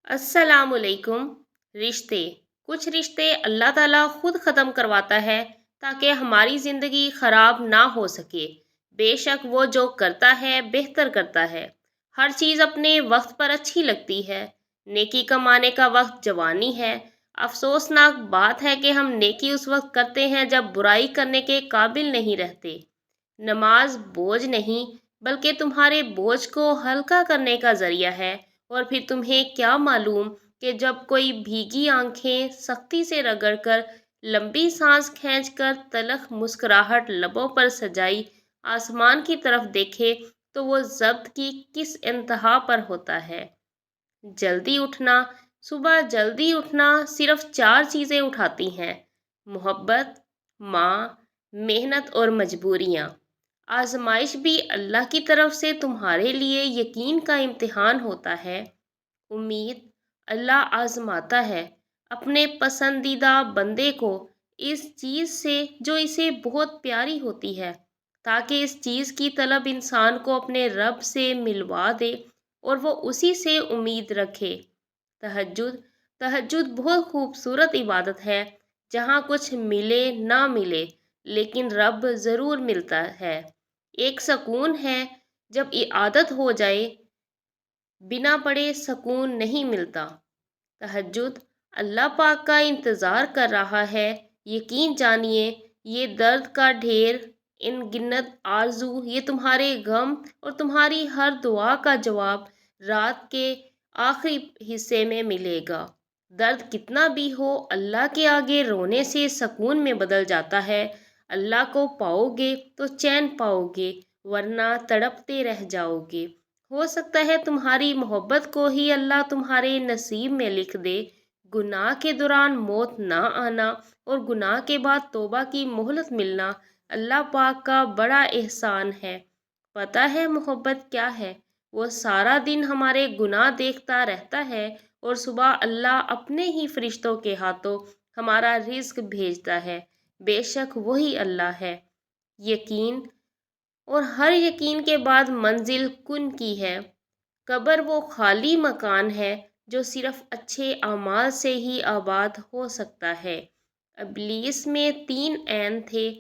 अस्सलाम वालेकुम। रिश्ते कुछ रिश्ते अल्लाह ताला खुद ख़त्म करवाता है ताकि हमारी ज़िंदगी ख़राब ना हो सके। बेशक वो जो करता है बेहतर करता है। हर चीज़ अपने वक्त पर अच्छी लगती है। नेकी कमाने का वक्त जवानी है। अफसोसनाक बात है कि हम नेकी उस वक्त करते हैं जब बुराई करने के काबिल नहीं रहते। नमाज बोझ नहीं बल्कि तुम्हारे बोझ को हल्का करने का ज़रिया है। और फिर तुम्हें क्या मालूम कि जब कोई भीगी आंखें सख्ती से रगड़कर लंबी सांस खींचकर तलख मुस्कुराहट लबों पर सजाई आसमान की तरफ देखे तो वो ज़ब्त की किस इंतहा पर होता है। जल्दी उठना। सुबह जल्दी उठना सिर्फ चार चीज़ें उठाती हैं: मोहब्बत, माँ, मेहनत और मजबूरियाँ। आजमाइश भी अल्लाह की तरफ से तुम्हारे लिए यकीन का इम्तिहान होता है। उम्मीद। अल्लाह आजमाता है अपने पसंदीदा बंदे को इस चीज़ से जो इसे बहुत प्यारी होती है, ताकि इस चीज़ की तलब इंसान को अपने रब से मिलवा दे और वो उसी से उम्मीद रखे। तहज्जुद। तहज्जुद बहुत खूबसूरत इबादत है, जहाँ कुछ मिले ना मिले लेकिन रब ज़रूर मिलता है। एक सुकून है जब ये आदत हो जाए, बिना पढ़े सुकून नहीं मिलता। तहज्जुद अल्लाह पाक का इंतज़ार कर रहा है। यकीन जानिए, ये दर्द का ढेर, इन गिनत आरज़ू, ये तुम्हारे गम और तुम्हारी हर दुआ का जवाब रात के आखिरी हिस्से में मिलेगा। दर्द कितना भी हो, अल्लाह के आगे रोने से सुकून में बदल जाता है। अल्लाह को पाओगे तो चैन पाओगे, वरना तड़पते रह जाओगे। हो सकता है तुम्हारी मोहब्बत को ही अल्लाह तुम्हारे नसीब में लिख दे। गुनाह के दौरान मौत ना आना और गुनाह के बाद तौबा की मोहलत मिलना अल्लाह पाक का बड़ा एहसान है। पता है मोहब्बत क्या है? वो सारा दिन हमारे गुनाह देखता रहता है और सुबह अल्लाह अपने ही फरिश्तों के हाथों हमारा रिज्क भेजता है। बेशक वही अल्लाह है। यकीन। और हर यकीन के बाद मंजिल कुन की है। कब्र वो खाली मकान है जो सिर्फ अच्छे अमाल से ही आबाद हो सकता है। इब्लीस में तीन ऐन थे,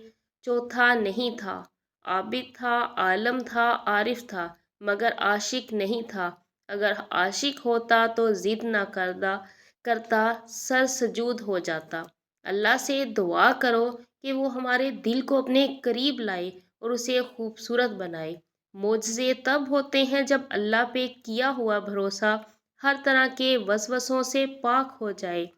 चौथा नहीं था। आबिद था, आलम था, आरिफ था, मगर आशिक नहीं था। अगर आशिक होता तो जिद ना करता, सर सजूद हो जाता। अल्लाह से दुआ करो कि वो हमारे दिल को अपने करीब लाए और उसे खूबसूरत बनाए। मोजज़े तब होते हैं जब अल्लाह पे किया हुआ भरोसा हर तरह के वसवसों से पाक हो जाए।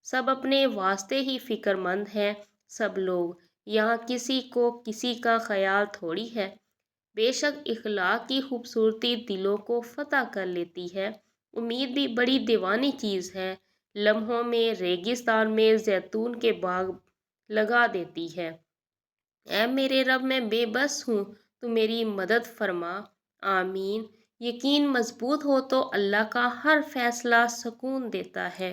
सब अपने वास्ते ही फ़िक्रमंद हैं, सब लोग। यहाँ किसी को किसी का ख्याल थोड़ी है। बेशक इखलाक की खूबसूरती दिलों को फतह कर लेती है। उम्मीद भी बड़ी दीवानी चीज़ है। लम्हों में रेगिस्तान में जैतून के बाग लगा देती है। ऐ मेरे रब, मैं बेबस हूँ, तू मेरी मदद फरमा। आमीन। यकीन मजबूत हो तो अल्लाह का हर फैसला सुकून देता है।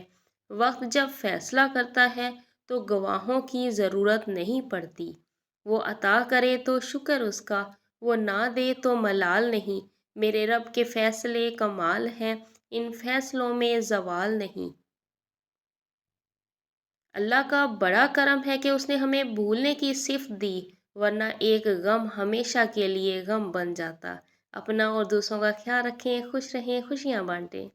वक्त जब फैसला करता है तो गवाहों की ज़रूरत नहीं पड़ती। वो अता करे तो शुक्र उसका, वो ना दे तो मलाल नहीं। मेरे रब के फैसले कमाल हैं, इन फैसलों में ज़वाल नहीं। अल्लाह का बड़ा करम है कि उसने हमें भूलने की सिफ़्त दी, वरना एक गम हमेशा के लिए गम बन जाता। अपना और दूसरों का ख्याल रखें, खुश रहें, खुशियाँ बाँटें।